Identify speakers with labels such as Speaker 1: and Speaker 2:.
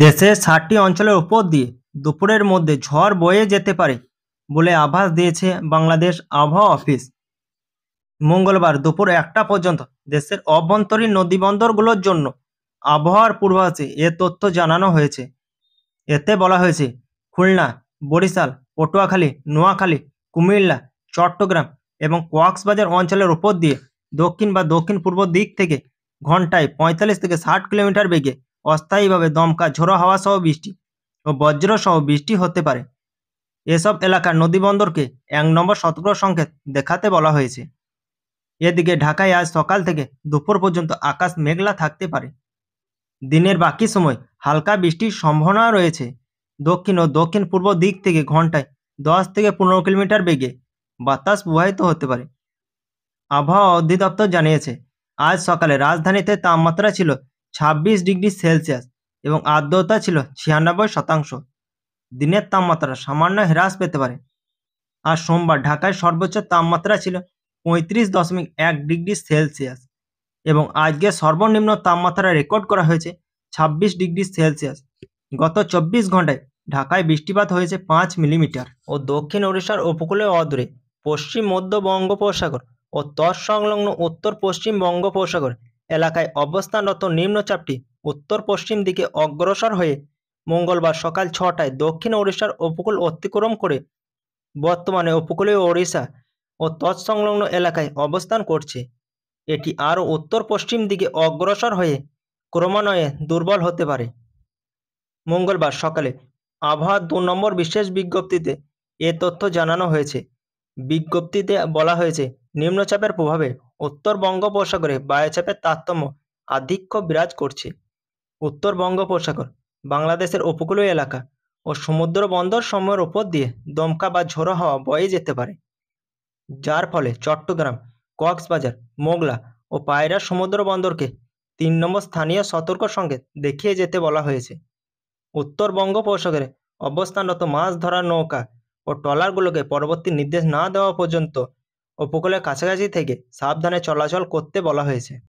Speaker 1: দেশের ৭টি অঞ্চলের ওপর দিয়ে দুপুরের মধ্যে ঝড় বয়ে যেতে পারে বলে আভাস দিয়েছে বাংলাদেশ আবহাওয়া অফিস। মঙ্গলবার দুপুর ১টা পর্যন্ত দেশের অভ্যন্তরীণ নদীবন্দরগুলোর জন্য আবহাওয়ার পূর্বাভাসে এ তথ্য জানানো হয়েছে। এতে বলা হয়েছে, খুলনা, বরিশাল, পটুয়াখালী, নোয়াখালী, কুমিল্লা, চট্টগ্রাম এবং কক্সবাজার অঞ্চলের উপর দিয়ে দক্ষিণ বা দক্ষিণ পূর্ব দিক থেকে ঘন্টায় ৪৫ থেকে ৬০ কিলোমিটার বেগে অস্থায়ীভাবে দমকা ঝোড়ো হাওয়া সহ বৃষ্টি ও বজ্র সহ বৃষ্টি হতে পারে। এসব এলাকার নদীবন্দরকে ১ নম্বর সতর্ক সংকেত দেখাতে বলা হয়েছে। এদিকে ঢাকায় আজ সকাল থেকে দুপুর পর্যন্ত আকাশ মেঘলা থাকতে পারে। দিনের বাকি সময় হালকা বৃষ্টির সম্ভাবনা রয়েছে। দক্ষিণ ও দক্ষিণ পূর্ব দিক থেকে ঘন্টায় ১০ থেকে ১৫ কিলোমিটার বেগে বাতাস প্রবাহিত হতে পারে। আবহাওয়া অধিদপ্তর জানিয়েছে, আজ সকালে রাজধানীতে তাপমাত্রা ছিল ২৬ ডিগ্রি সেলসিয়াস এবং আর্দ্রতা ছিল ৯৬%। দিনের তাপমাত্রা সামান্য হ্রাস পেতে পারে। আর সোমবার ঢাকায় সর্বোচ্চ তাপমাত্রা ছিল ৩৫.১ ডিগ্রি সেলসিয়াস এবং আজকে সর্বনিম্ন তাপমাত্রা রেকর্ড করা হয়েছে ২৬ ডিগ্রি সেলসিয়াস। গত ২৪ ঘন্টায় ঢাকায় বৃষ্টিপাত হয়েছে ৫ মিলিমিটার। ও দক্ষিণ ওড়িশার উপকূলীয় অদূরে পশ্চিম মধ্য বঙ্গোপসাগর ও তৎসংলগ্ন উত্তর পশ্চিম বঙ্গোপসাগর এলাকায় অবস্থানরত নিম্নচাপটি উত্তর পশ্চিম দিকে অগ্রসর হয়ে মঙ্গলবার সকাল ৬টায় দক্ষিণ ওড়িশার উপকূল অতিক্রম করে বর্তমানে উপকূলীয় ওড়িশা ও তৎসংলগ্ন এলাকায় অবস্থান করছে। এটি আরও উত্তর পশ্চিম দিকে অগ্রসর হয়ে ক্রমান্বয়ে দুর্বল হতে পারে। মঙ্গলবার সকালে আবহাওয়া ২ নম্বর বিশেষ বিজ্ঞপ্তিতে এ তথ্য জানানো হয়েছে। বিজ্ঞপ্তিতে বলা হয়েছে, নিম্নচাপের প্রভাবে উত্তর বঙ্গোপসাগরে বায়ুচাপের তারতম্য আধিক্য বিরাজ করছে। উত্তর বঙ্গোপসাগর, বাংলাদেশের উপকূলীয় এলাকা ও সমুদ্র বন্দর সমূহের উপর দিয়ে দমকা বা ঝোড়ো হাওয়া বয়ে যেতে পারে, যার ফলে চট্টগ্রাম, কক্সবাজার, মোংলা ও পায়রা সমুদ্র বন্দরকে ৩ নম্বর স্থানীয় সতর্ক সংকেত দেখিয়ে যেতে বলা হয়েছে। উত্তর বঙ্গোপসাগরে অবস্থানরত মাছ ধরার নৌকা ও ট্রলারগুলোকে পরবর্তী নির্দেশ না দেওয়া পর্যন্ত উপকূলের কাছাকাছি থেকে সাবধানে চলাচল করতে বলা হয়েছে।